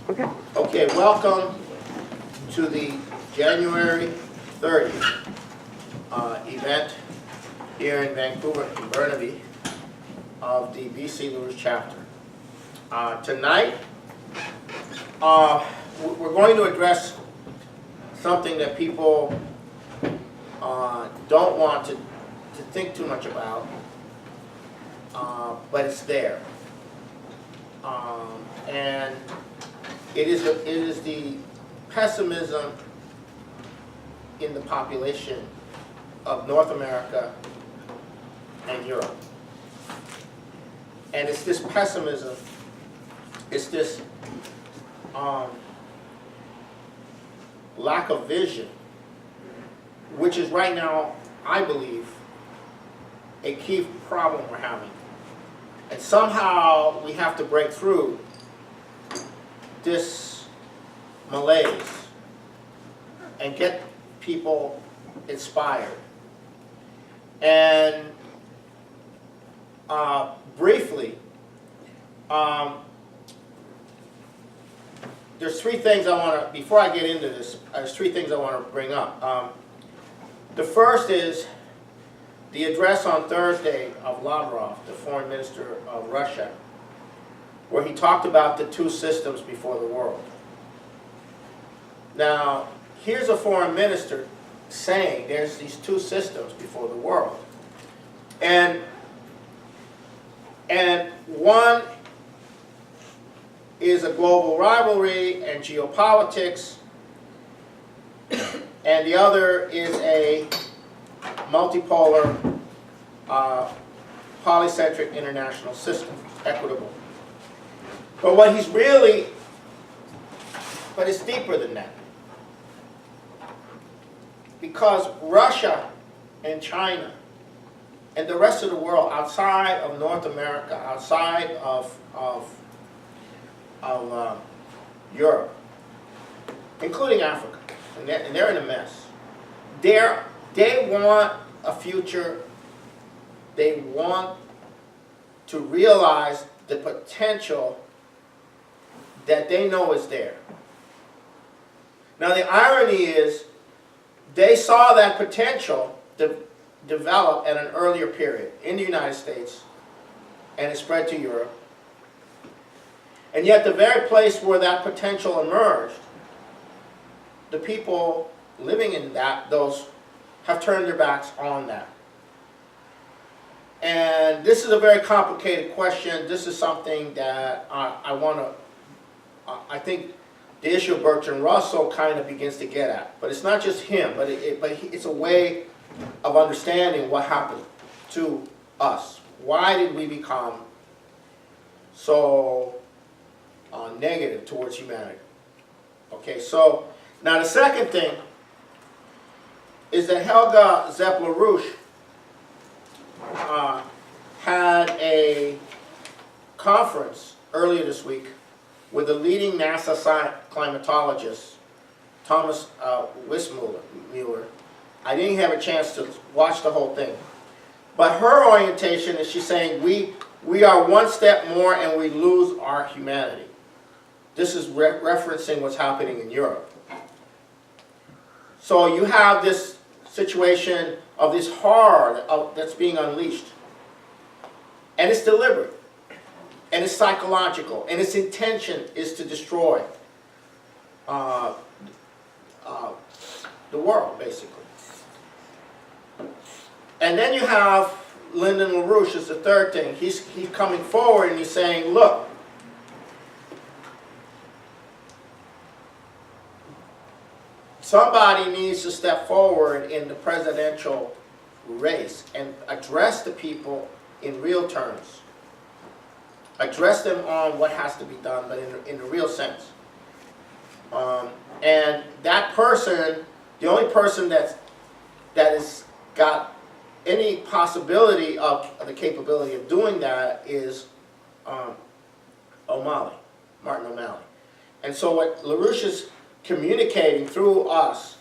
Okay. Okay, welcome to the January 30th event here in Vancouver and Burnaby of the BC Lewis chapter. Tonight, we're going to address something that people don't want to think too much about, but it's there. And it is the pessimism in the population of North America and Europe. And it's this pessimism, it's this lack of vision, which is right now, I believe, a key problem we're having. And somehow we have to break through this malaise and get people inspired. And briefly, there's three things I want to, before I get into this, there's three things I want to bring up. The first is the address on Thursday of Lavrov, the foreign minister of Russia, where he talked about the two systems before the world. Now, here's a foreign minister saying there's these two systems before the world. And one is a global rivalry and geopolitics, and the other is a multipolar, polycentric international system, equitable. But what he's really, but it's deeper than that. Because Russia and China and the rest of the world outside of North America, outside of Europe, including Africa, and they're in a mess. They want a future. They want to realize the potential that they know is there. Now the irony is they saw that potential develop at an earlier period in the United States, and it spread to Europe. And yet the very place where that potential emerged, the people living in those have turned their backs on that. And this is a very complicated question. This is something that I think the issue of Bertrand Russel kind of begins to get at. But it's not just him, but it's a way of understanding what happened to us. Why did we become so negative towards humanity? Okay, so now the second thing is that Helga Zepp-LaRouche had a conference earlier this week with the leading NASA climatologist, Thomas Wissmuller. I didn't have a chance to watch the whole thing. But her orientation is she's saying we are one step more and we lose our humanity. This is referencing what's happening in Europe. So you have this situation of this horror that's being unleashed. And it's deliberate. And it's psychological. And its intention is to destroy the world, basically. And then you have Lyndon LaRouche is the third thing. He's coming forward and he's saying, look, somebody needs to step forward in the presidential race and address the people in real terms. Address them on what has to be done, but in the real sense. And that person, the only person that has got any possibility of the capability of doing that is Martin O'Malley. And so what LaRouche is communicating through us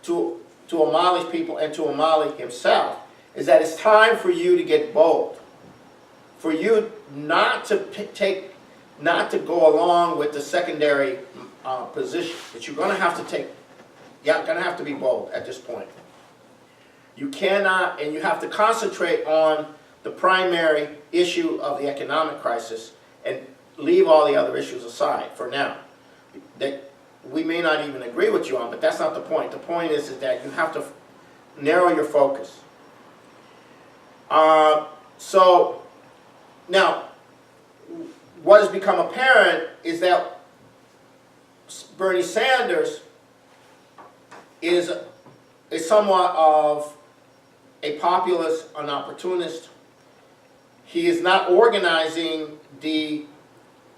to O'Malley's people and to O'Malley himself is that it's time for you to get bold. For you not to take not to go along with the secondary position, that you're going to have to take, you're going to have to be bold at this point. You cannot, and you have to concentrate on the primary issue of the economic crisis and leave all the other issues aside for now. That we may not even agree with you on, but that's not the point. The point is that you have to narrow your focus. So now, what has become apparent is that Bernie Sanders is somewhat of a populist, an opportunist. He is not organizing the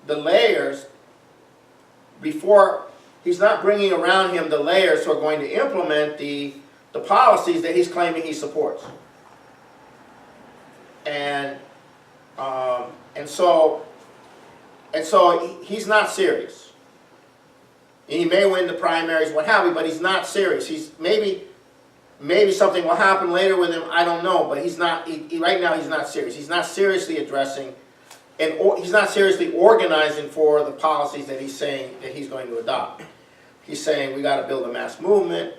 layers before, he's not bringing around him the layers who are going to implement the policies that he's claiming he supports. And so he's not serious. He may win the primaries, what have you, but he's not serious. He's maybe something will happen later with him. I don't know, but he's not. Right now, he's not serious. He's not seriously addressing, and he's not seriously organizing for the policies that he's saying that he's going to adopt. He's saying we got to build a mass movement.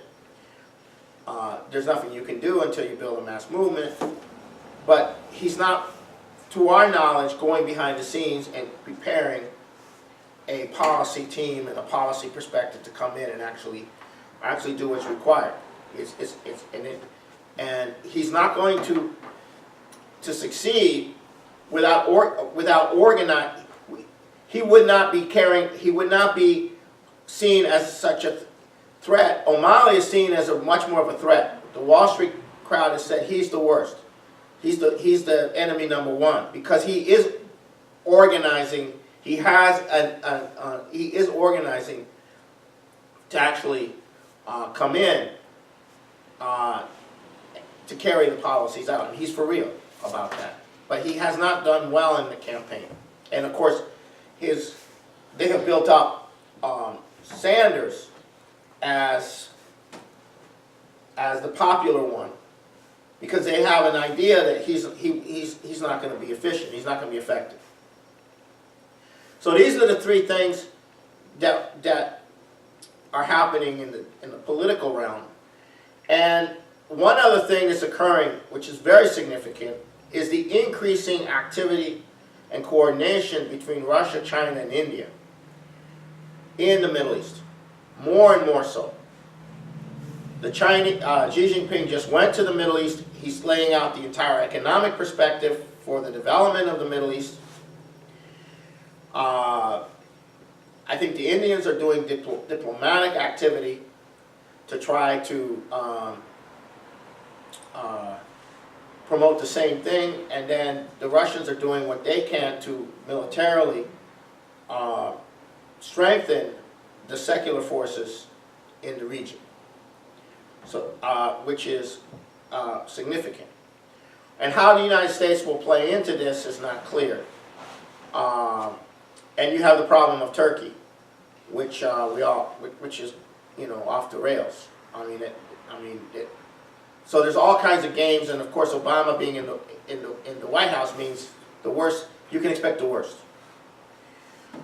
There's nothing you can do until you build a mass movement. But he's not, to our knowledge, going behind the scenes and preparing a policy team and a policy perspective to come in and actually do what's required. And he's not going to succeed without organizing. He would not be seen as such a threat. O'Malley is seen as much more of a threat. The Wall Street crowd has said he's the worst. He's the enemy number one because he is organizing. He is organizing to actually come in to carry the policies out, and he's for real about that. But he has not done well in the campaign, and of course, they have built up Sanders as the popular one, because they have an idea that he's not going to be efficient, he's not going to be effective. So these are the three things that are happening in the political realm. And one other thing that's occurring, which is very significant, is the increasing activity and coordination between Russia, China, and India in the Middle East, more and more so. The Chinese, Xi Jinping just went to the Middle East. He's laying out the entire economic perspective for the development of the Middle East. I think the Indians are doing diplomatic activity to try to promote the same thing, and then the Russians are doing what they can to militarily strengthen the secular forces in the region. So, which is significant. And how the United States will play into this is not clear. And you have the problem of Turkey, which is, off the rails. So there's all kinds of games, and of course, Obama being in the White House means the worst. You can expect the worst.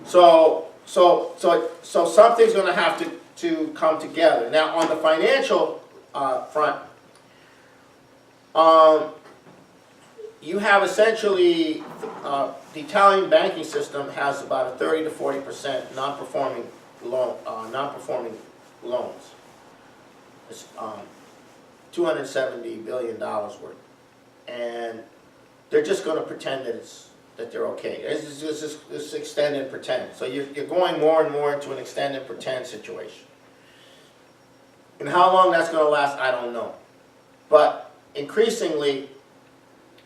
So something's going to have to come together. Now, on the financial front, you have essentially the Italian banking system has about a 30 to 40% non-performing loans. It's $270 billion worth, and they're just going to pretend that they're okay. It's just this extend and pretend. So you're going more and more into an extend and pretend situation. And how long that's going to last, I don't know. But increasingly,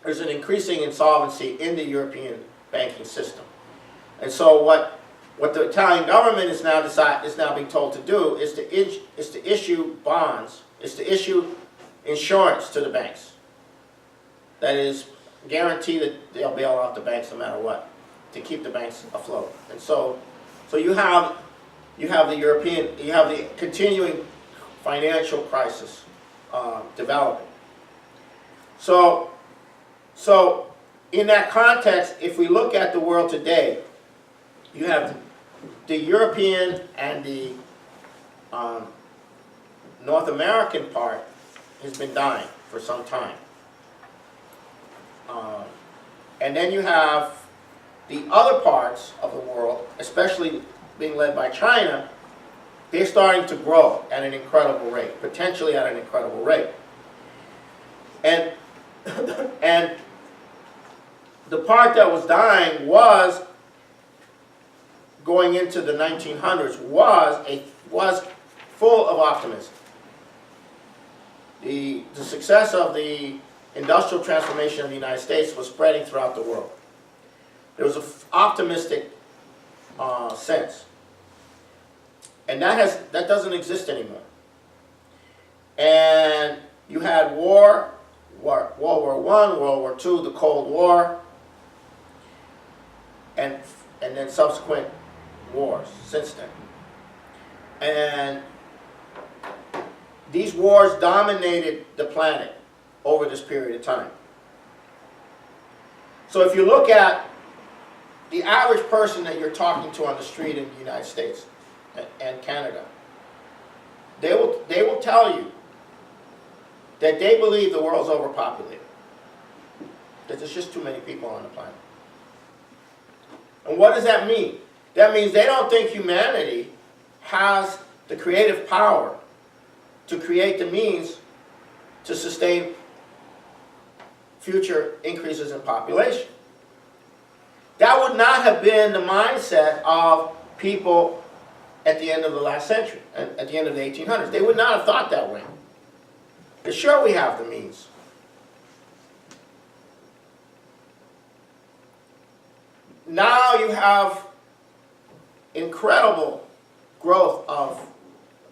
there's an increasing insolvency in the European banking system. And so what the Italian government is now being told to do is to issue bonds, is to issue insurance to the banks. That is, guarantee that they'll bail out the banks no matter what, to keep the banks afloat. And so you have the continuing financial crisis developing. So in that context, if we look at the world today, you have the European and the North American part has been dying for some time. And then you have the other parts of the world, especially being led by China, they're starting to grow at an incredible rate, potentially at an incredible rate. And, and the part that was dying was, going into the 1900s, was full of optimism. The success of the industrial transformation of the United States was spreading throughout the world. There was an optimistic sense. And that doesn't exist anymore. And you had World War I, World War II, the Cold War, and then subsequent wars since then. And these wars dominated the planet over this period of time. So if you look at the average person that you're talking to on the street in the United States and Canada, they will tell you that they believe the world's overpopulated, that there's just too many people on the planet. And what does that mean? That means they don't think humanity has the creative power to create the means to sustain future increases in population. That would not have been the mindset of people at the end of the last century, at the end of the 1800s. They would not have thought that way. But sure, we have the means. Now you have incredible growth of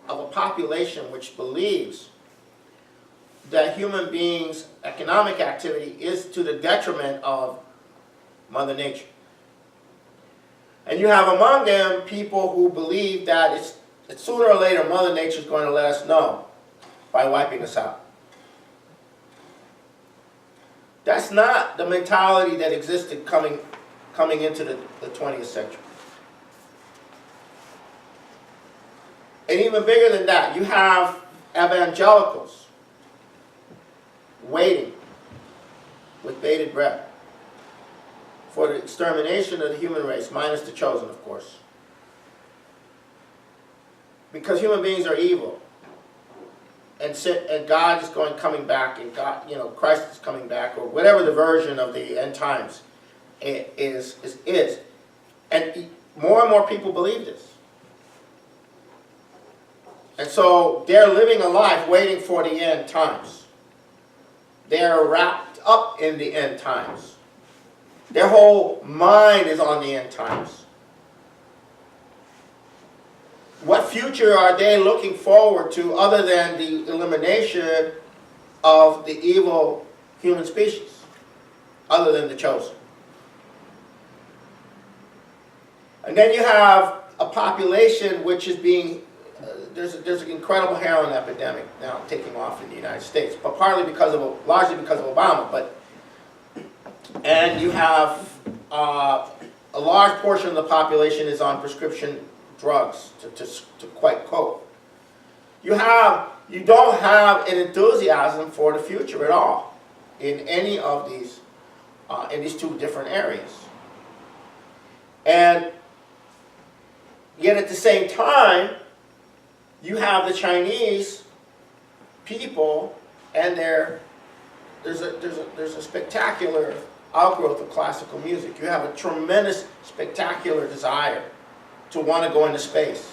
a population which believes that human beings' economic activity is to the detriment of Mother Nature. And you have among them people who believe that it's sooner or later Mother Nature is going to let us know by wiping us out. That's not the mentality that existed coming into the 20th century. And even bigger than that, you have evangelicals waiting with bated breath for the extermination of the human race, minus the chosen, of course. Because human beings are evil. And God is coming back, and God, Christ is coming back, or whatever the version of the end times is. And more and more people believe this. And so they're living a life waiting for the end times. They're wrapped up in the end times. Their whole mind is on the end times. What future are they looking forward to other than the elimination of the evil human species, other than the chosen? And then you have a population which is being, there's an incredible heroin epidemic now taking off in the United States, but largely because of Obama. And you have a large portion of the population is on prescription drugs to quite cope. You don't have an enthusiasm for the future at all in any of these in these two different areas. And yet at the same time, you have the Chinese people, and there's a spectacular outgrowth of classical music. You have a tremendous, spectacular desire to want to go into space.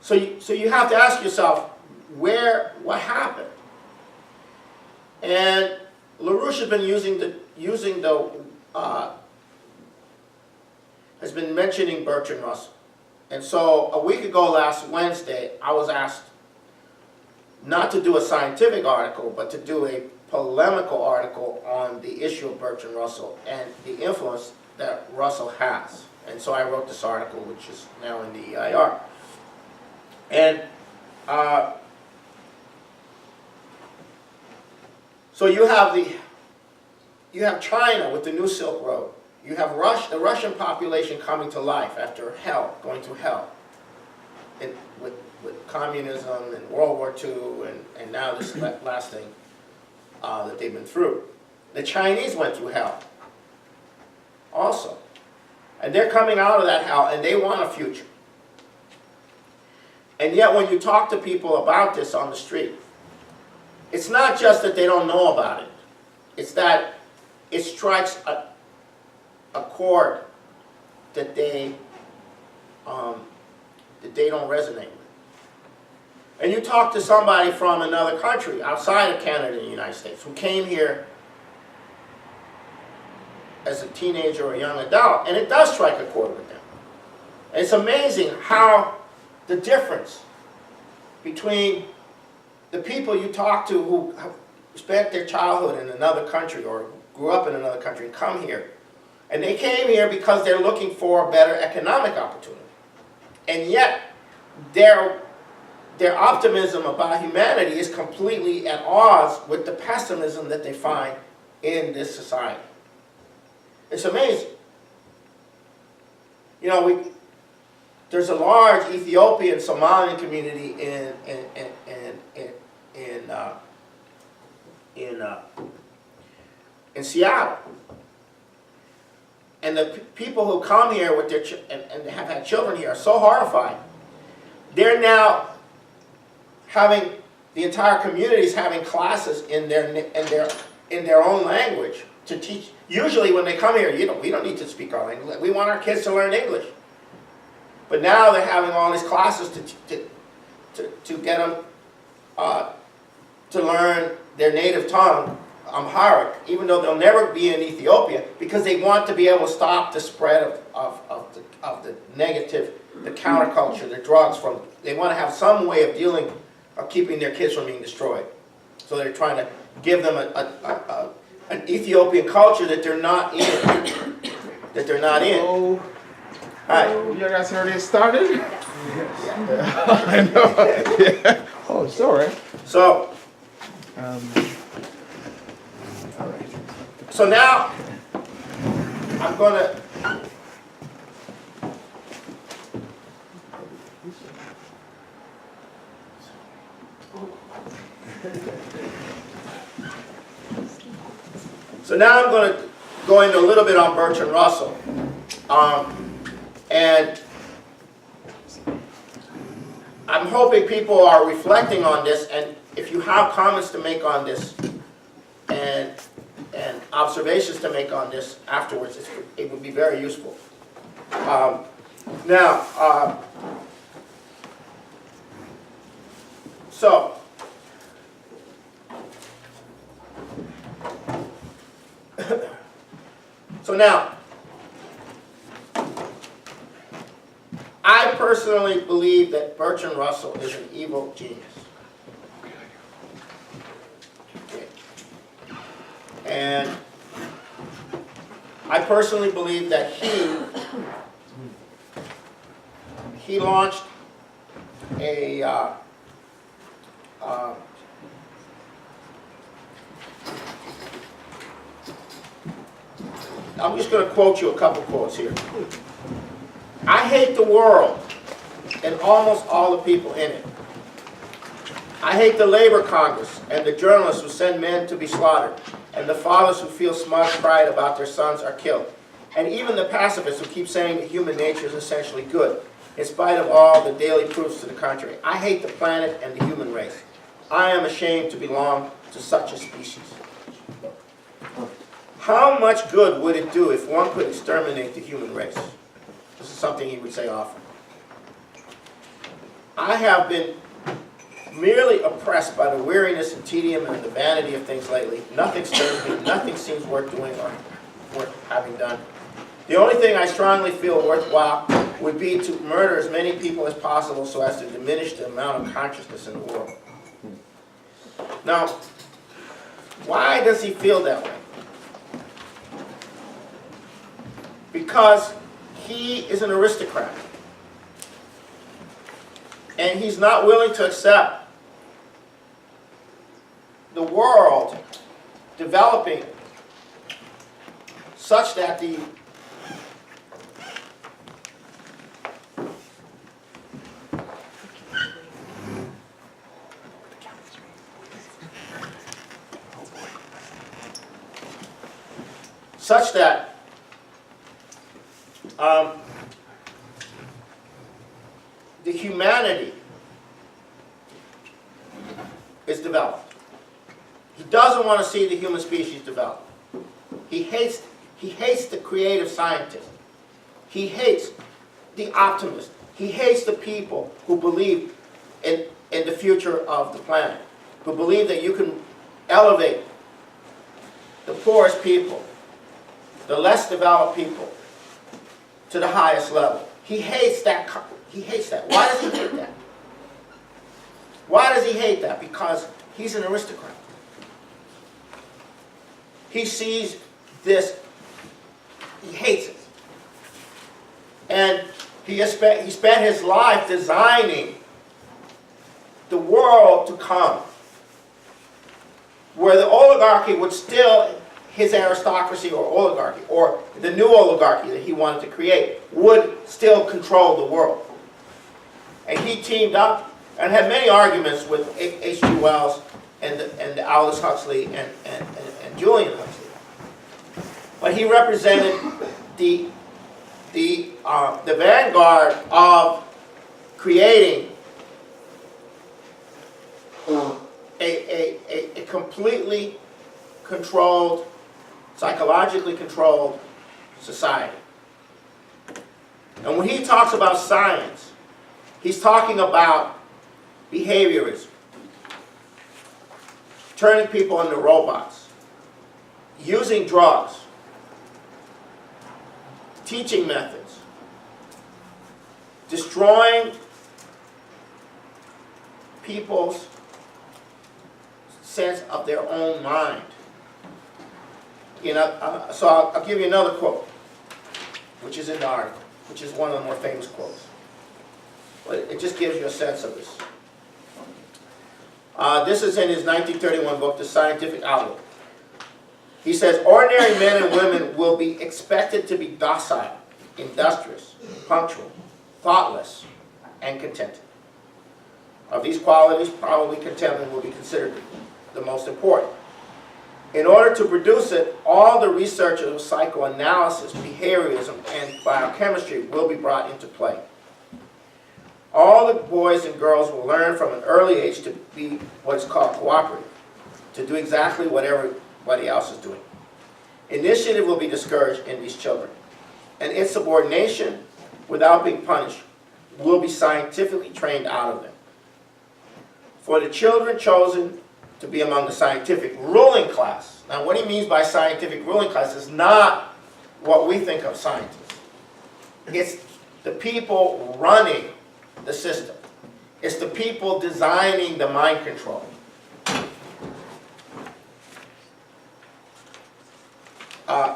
So you have to ask yourself, what happened? And LaRouche has been has been mentioning Bertrand Russell. And so a week ago, last Wednesday, I was asked not to do a scientific article, but to do a polemical article on the issue of Bertrand Russell and the influence that Russell has. And so I wrote this article, which is now in the EIR. And so you You have China with the New Silk Road. You have the Russian population coming to life after hell, going through hell, with communism and World War II, and now this last thing that they've been through. The Chinese went through hell also. And they're coming out of that hell, and they want a future. And yet when you talk to people about this on the street, it's not just that they don't know about it. It's that it strikes a chord that they don't resonate with. And you talk to somebody from another country, outside of Canada and the United States, who came here as a teenager or a young adult, and it does strike a chord with them. And it's amazing how the difference between the people you talk to who have spent their childhood in another country or grew up in another country and come here, and they came here because they're looking for a better economic opportunity. And yet, their optimism about humanity is completely at odds with the pessimism that they find in this society. It's amazing. You know, there's a large Ethiopian Somalian community in Seattle, and the people who come here with their and have had children here are so horrified. They're now having the entire communities having classes in their own language to teach. Usually, when they come here, we don't need to speak our language. We want our kids to learn English. But now they're having all these classes to get them to learn their native tongue, Amharic, even though they'll never be in Ethiopia, because they want to be able to stop the spread of the negative, the counterculture, the drugs. They want to have some way of keeping their kids from being destroyed. So they're trying to give them an Ethiopian culture that they're not in. Oh, Hi. you guys already started? Yeah. I know. Yeah. Oh, sorry. So All right. So now I'm going to go into a little bit on Bertrand Russell. And I'm hoping people are reflecting on this, and if you have comments to make on this and observations to make on this afterwards, it would be very useful. So now, I personally believe that Bertrand Russell is an evil genius. Okay. And I personally believe that he launched a I'm just going to quote you a couple quotes here. I hate the world and almost all the people in it. I hate the Labor Congress and the journalists who send men to be slaughtered, and the fathers who feel smug pride about their sons are killed, and even the pacifists who keep saying that human nature is essentially good, in spite of all the daily proofs to the contrary. I hate the planet and the human race. I am ashamed to belong to such a species. How much good would it do if one could exterminate the human race? This is something he would say often. I have been merely oppressed by the weariness and tedium and the vanity of things lately. Nothing stirs me, nothing seems worth doing or worth having done. The only thing I strongly feel worthwhile would be to murder as many people as possible so as to diminish the amount of consciousness in the world. Now, why does he feel that way? Because he is an aristocrat. And he's not willing to accept the world developing such that the such that the humanity is developed. He doesn't want to see the human species develop. He hates the creative scientist. He hates the optimist. He hates the people who believe in the future of the planet, who believe that you can elevate the poorest people, the less developed people, to the highest level. He hates that. He hates that. Why does he hate that? Why does he hate that? Because he's an aristocrat. He sees this, he hates it. And he spent his life designing the world to come, where the oligarchy would still, his aristocracy or oligarchy, or the new oligarchy that he wanted to create, would still control the world. And he teamed up and had many arguments with H.G. Wells and Aldous Huxley and Julian Huxley. But he represented the vanguard of creating a completely controlled, psychologically controlled society. And when he talks about science, he's talking about behaviorism, turning people into robots, using drugs, teaching methods, destroying people's sense of their own mind. So I'll give you another quote, which is in the article, which is one of the more famous quotes. But it just gives you a sense of this. This is in his 1931 book, The Scientific Outlook. He says, ordinary men and women will be expected to be docile, industrious, punctual, thoughtless, and contented. Of these qualities, probably contentment will be considered the most important. In order to produce it, all the research of psychoanalysis, behaviorism, and biochemistry will be brought into play. All the boys and girls will learn from an early age to be what is called cooperative, to do exactly what everybody else is doing. Initiative will be discouraged in these children, and insubordination, without being punished, will be scientifically trained out of them. For the children chosen to be among the scientific ruling class. Now, what he means by scientific ruling class is not what we think of scientists. It's the people running the system. It's the people designing the mind control.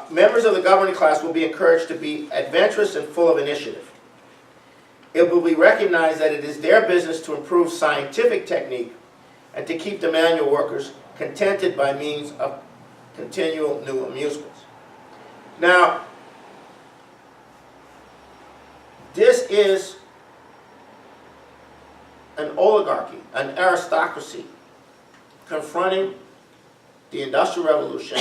Members of the governing class will be encouraged to be adventurous and full of initiative. It will be recognized that it is their business to improve scientific technique and to keep the manual workers contented by means of continual new amusements. Now, this is an oligarchy, an aristocracy, confronting the Industrial Revolution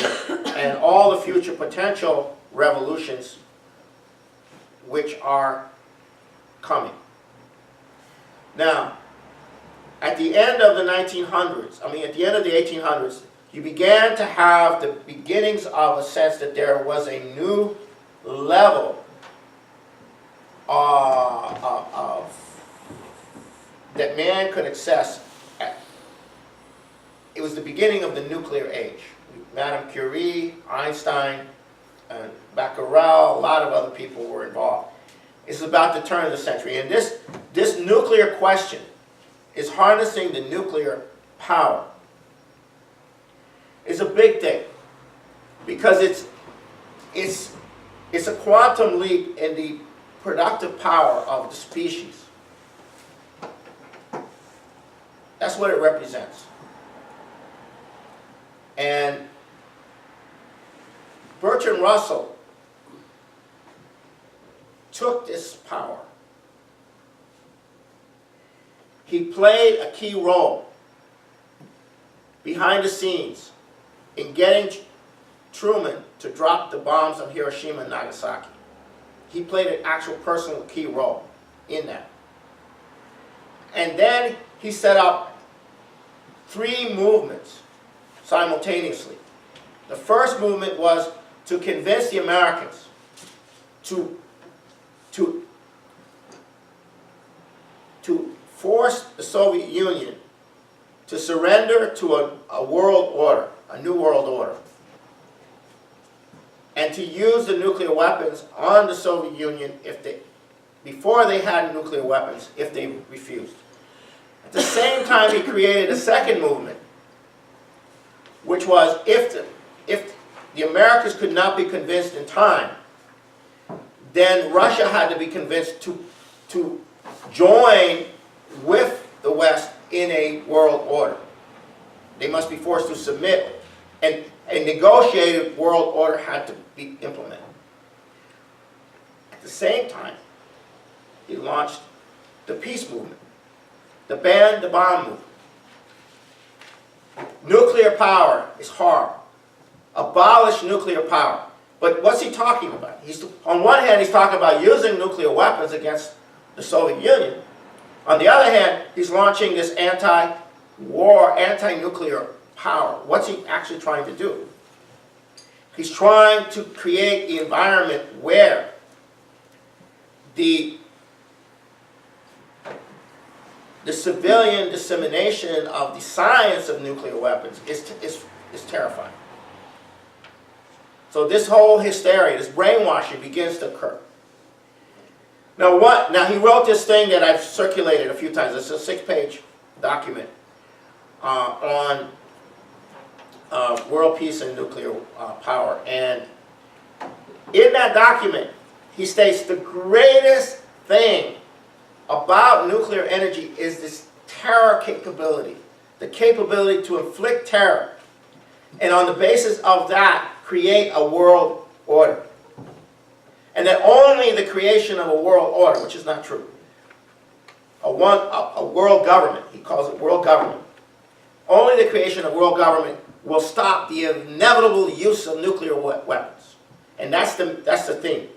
and all the future potential revolutions which are coming. Now, at the end of the 1900s, at the end of the 1800s, you began to have the beginnings of a sense that there was a new level that man could access. It was the beginning of the nuclear age. Madame Curie, Einstein, and Becquerel, a lot of other people were involved. It's about the turn of the century. And this nuclear question is harnessing the nuclear power. It's a big thing because it's a quantum leap in the productive power of the species. That's what it represents. And Bertrand Russell took this power, he played a key role behind the scenes in getting Truman to drop the bombs on Hiroshima and Nagasaki. He played an actual personal key role in that. And then he set up 3 movements simultaneously. The first movement was to convince the Americans to force the Soviet Union to surrender to a world order, a new world order, and to use the nuclear weapons on the Soviet Union before they had nuclear weapons, if they refused. At the same time, he created a second movement, which was if the Americans could not be convinced in time, then Russia had to be convinced to join with the West in a world order. They must be forced to submit, and a negotiated world order had to be implemented. At the same time, he launched the peace movement, the ban the bomb movement. Nuclear power is horrible. Abolish nuclear power. But what's he talking about? On one hand, he's talking about using nuclear weapons against the Soviet Union. On the other hand, he's launching this anti-war, anti-nuclear power. What's he actually trying to do? He's trying to create the environment where the civilian dissemination of the science of nuclear weapons is terrifying. So this whole hysteria, this brainwashing begins to occur. Now he wrote this thing that I've circulated a few times. It's a 6-page document on world peace and nuclear power. And in that document, he states the greatest thing about nuclear energy is this terror capability, the capability to inflict terror, and on the basis of that, create a world order. And that only the creation of a world order, which is not true, a world government, he calls it world government, only the creation of world government will stop the inevitable use of nuclear weapons. And that's the thing.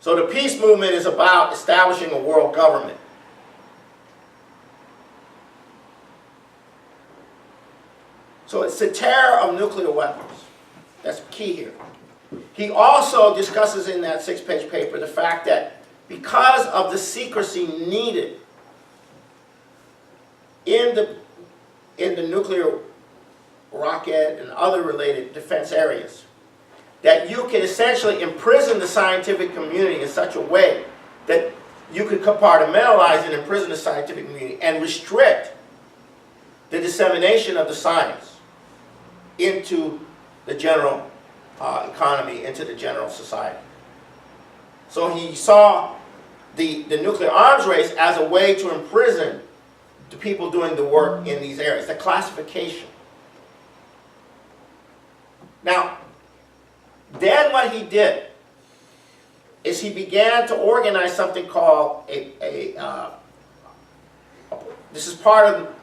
So the peace movement is about establishing a world government. So it's the terror of nuclear weapons. That's key here. He also discusses in that 6-page paper the fact that because of the secrecy needed in the nuclear rocket and other related defense areas, that you can essentially imprison the scientific community in such a way that you could compartmentalize and imprison the scientific community and restrict the dissemination of the science into the general economy, into the general society. So he saw the nuclear arms race as a way to imprison the people doing the work in these areas, the classification. Now, then what he did is he began to organize something called this is part of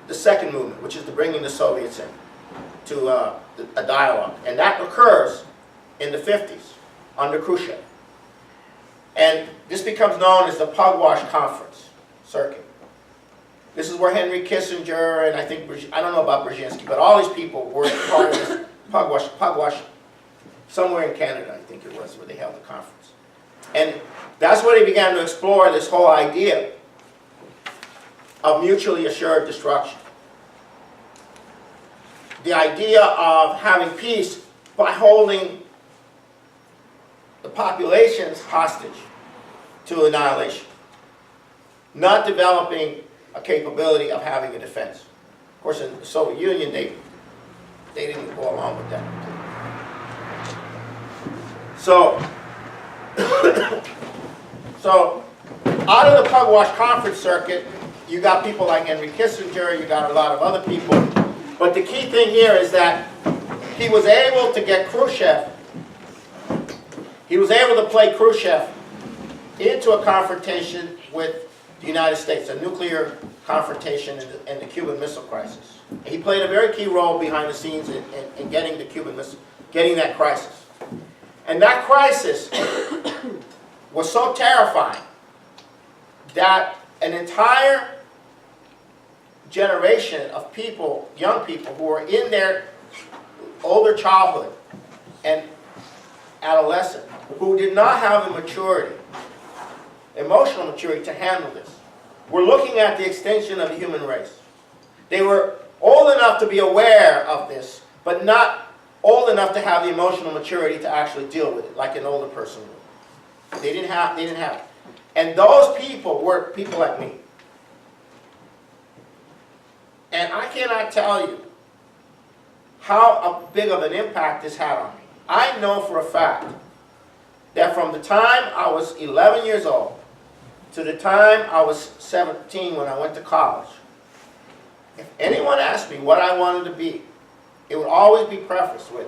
the second movement, which is the bringing the Soviets in to a dialogue. And that occurs in the 50s under Khrushchev. And this becomes known as the Pugwash Conference circuit. This is where Henry Kissinger and I don't know about Brzezinski, but all these people were part of this Pugwash, somewhere in Canada, I think it was, where they held the conference. And that's where they began to explore this whole idea of mutually assured destruction. The idea of having peace by holding the populations hostage to annihilation, not developing a capability of having a defense. Of course, in the Soviet Union, they didn't go along with that. So out of the Pugwash Conference circuit, you got people like Henry Kissinger, you got a lot of other people. But the key thing here is that he was able to get Khrushchev, he was able to play Khrushchev into a confrontation with the United States, a nuclear confrontation in the Cuban Missile Crisis. He played a very key role behind the scenes in getting the Cuban Missile, getting that crisis. And that crisis was so terrifying that an entire generation of people, young people, who were in their older childhood and adolescent, who did not have the maturity, emotional maturity to handle this, were looking at the extinction of the human race. They were old enough to be aware of this, but not old enough to have the emotional maturity to actually deal with it, like an older person would. They didn't have it. And those people were people like me. And I cannot tell you how big of an impact this had on me. I know for a fact that from the time I was 11 years old to the time I was 17 when I went to college, if anyone asked me what I wanted to be, it would always be prefaced with,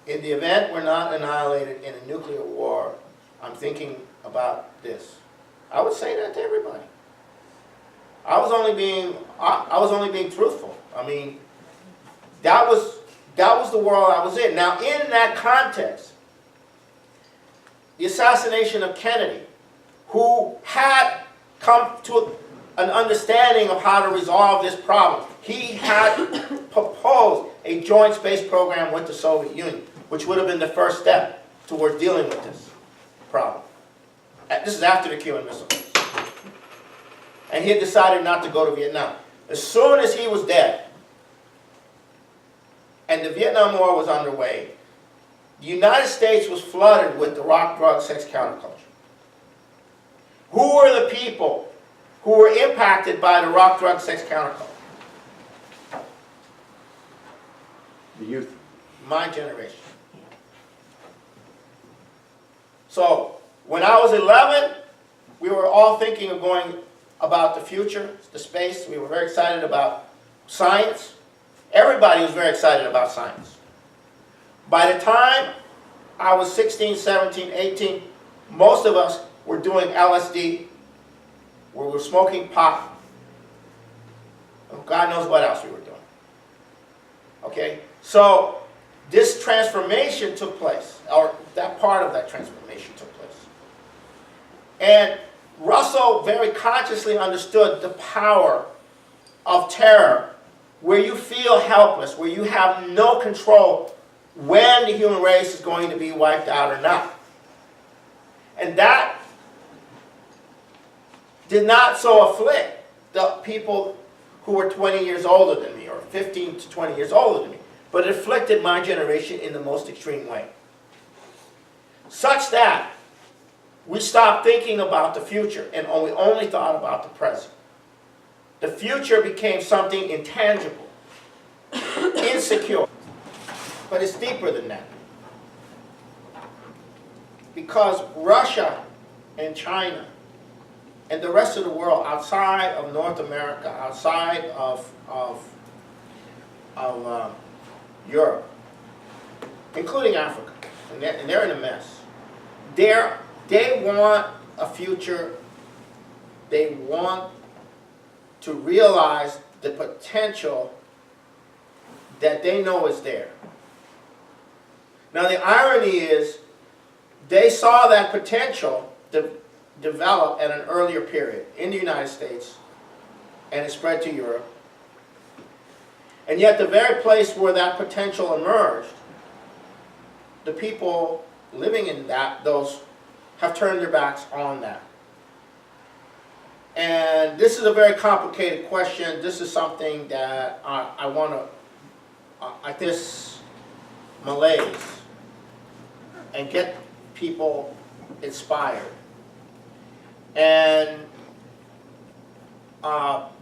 in the event we're not annihilated in a nuclear war, I'm thinking about this. I would say that to everybody. I was only being truthful. I mean, that was the world I was in. Now, in that context, the assassination of Kennedy, who had come to an understanding of how to resolve this problem, he had proposed a joint space program with the Soviet Union, which would have been the first step towards dealing with this problem. This is after the Cuban Missile Crisis. And he had decided not to go to Vietnam. As soon as he was dead, and the Vietnam War was underway, the United States was flooded with the rock, drug, sex counterculture. Who were the people who were impacted by the rock, drug, sex counterculture? The youth. My generation. So, when I was 11, we were all thinking of going about the future, the space. We were very excited about science. Everybody was very excited about science. By the time I was 16, 17, 18, most of us were doing LSD, we were smoking pot, and God knows what else we were doing. Okay? So, this transformation took place, or that part of that transformation took place. And Russell very consciously understood the power of terror, where you feel helpless, where you have no control when the human race is going to be wiped out or not. And that did not so afflict the people who were 20 years older than me, or 15 to 20 years older than me, but it afflicted my generation in the most extreme way. Such that we stopped thinking about the future and we only thought about the present. The future became something intangible, insecure. But it's deeper than that. Because Russia and China and the rest of the world outside of North America, outside of Europe, including Africa, and they're in a mess. They want a future. They want to realize the potential that they know is there. Now the irony is, they saw that potential develop at an earlier period in the United States, and it spread to Europe. And yet the very place where that potential emerged, the people living in those have turned their backs on that. And this is a very complicated question. This is something that I want to, at this malaise, and get people inspired. And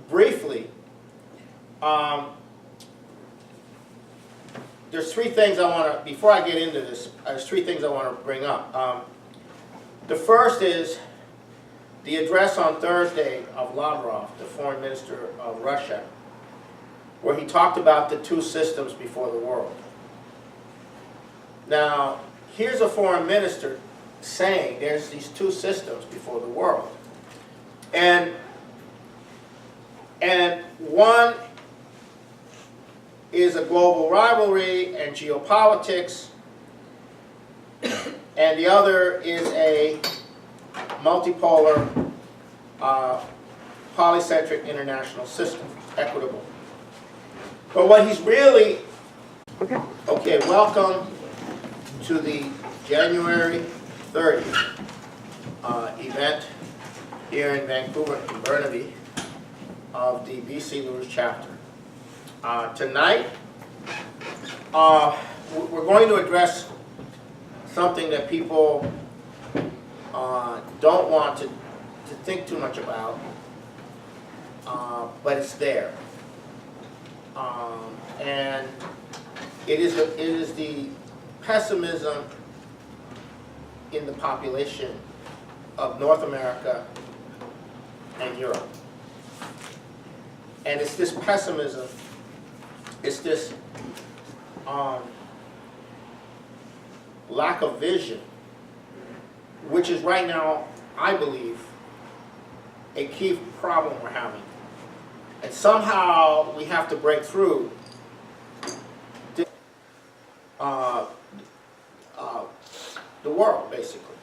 briefly, there's three things I want to, before I get into this, there's three things I want to bring up. The first is the address on Thursday of Lavrov, the foreign minister of Russia, where he talked about the two systems before the world. Now, here's a foreign minister saying there's these two systems before the world. And one is a global rivalry and geopolitics, and the other is a multipolar, polycentric international system, equitable. But what he's really... Okay, welcome to the January 30th event here in Vancouver and Burnaby of the BC Lewis chapter. Tonight, we're going to address something that people don't want to think too much about, but it's there. And it is the pessimism in the population of North America and Europe. And it's this pessimism, it's this lack of vision, which is right now, I believe, a key problem we're having. And somehow we have to break through the world, basically.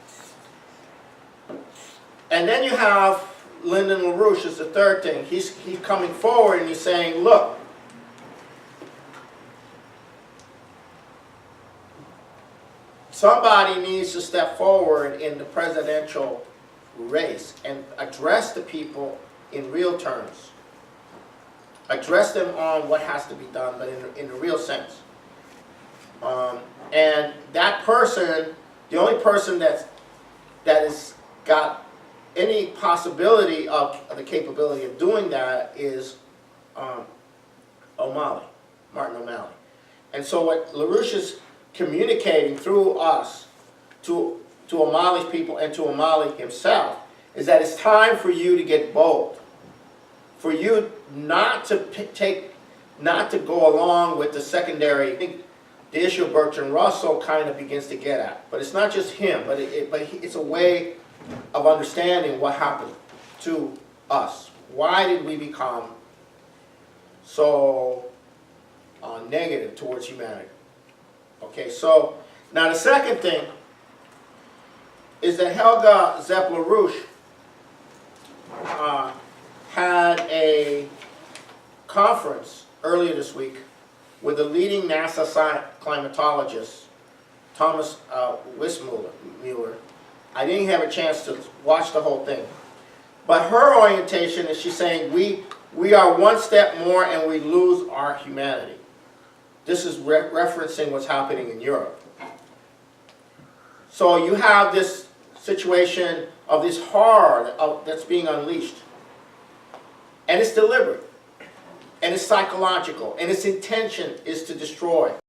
And then you have Lyndon LaRouche is the third thing. He's coming forward and he's saying, look, somebody needs to step forward in the presidential race and address the people in real terms. Address them on what has to be done, but in a real sense. And that person, the only person that has got any possibility of the capability of doing that is O'Malley, Martin O'Malley. And so what LaRouche is communicating through us to O'Malley's people and to O'Malley himself is that it's time for you to get bold, for you not to go along with the secondary. I think the issue of Bertrand Russel kind of begins to get at, but it's not just him, but it's a way of understanding what happened to us. Why did we become so negative towards humanity? Okay, so now the second thing is that Helga Zepp LaRouche had a conference earlier this week with the leading NASA climatologist, Thomas Wissmuller. I didn't have a chance to watch the whole thing. But her orientation is she's saying we are one step more and we lose our humanity. This is referencing what's happening in Europe. So you have this situation of this horror that's being unleashed. And it's deliberate. And it's psychological. And its intention is to destroy.